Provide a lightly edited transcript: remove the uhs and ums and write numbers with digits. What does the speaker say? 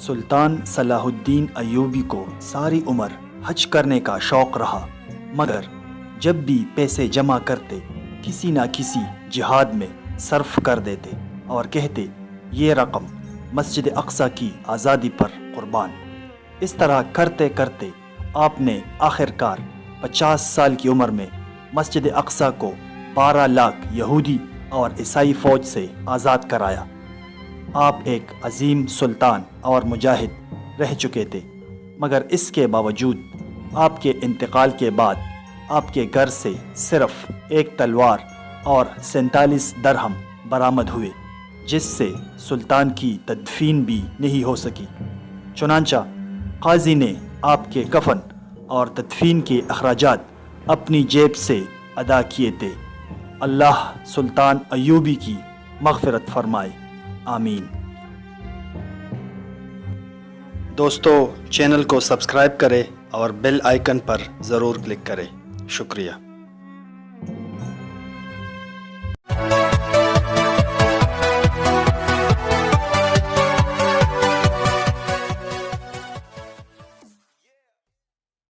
سلطان صلاح الدین ایوبی کو ساری عمر حج کرنے کا شوق رہا، مگر جب بھی پیسے جمع کرتے کسی نہ کسی جہاد میں صرف کر دیتے اور کہتے یہ رقم مسجد اقصیٰ کی آزادی پر قربان۔ اس طرح کرتے کرتے آپ نے آخر کار 50 سال کی عمر میں مسجد اقصیٰ کو 12 لاکھ یہودی اور عیسائی فوج سے آزاد کرایا۔ آپ ایک عظیم سلطان اور مجاہد رہ چکے تھے، مگر اس کے باوجود آپ کے انتقال کے بعد آپ کے گھر سے صرف ایک تلوار اور 47 درہم برآمد ہوئے، جس سے سلطان کی تدفین بھی نہیں ہو سکی۔ چنانچہ قاضی نے آپ کے کفن اور تدفین کے اخراجات اپنی جیب سے ادا کیے تھے۔ اللہ سلطان ایوبی کی مغفرت فرمائے، آمین۔ دوستو، چینل کو سبسکرائب کریں اور بیل آئیکن پر ضرور کلک کریں۔ شکریہ۔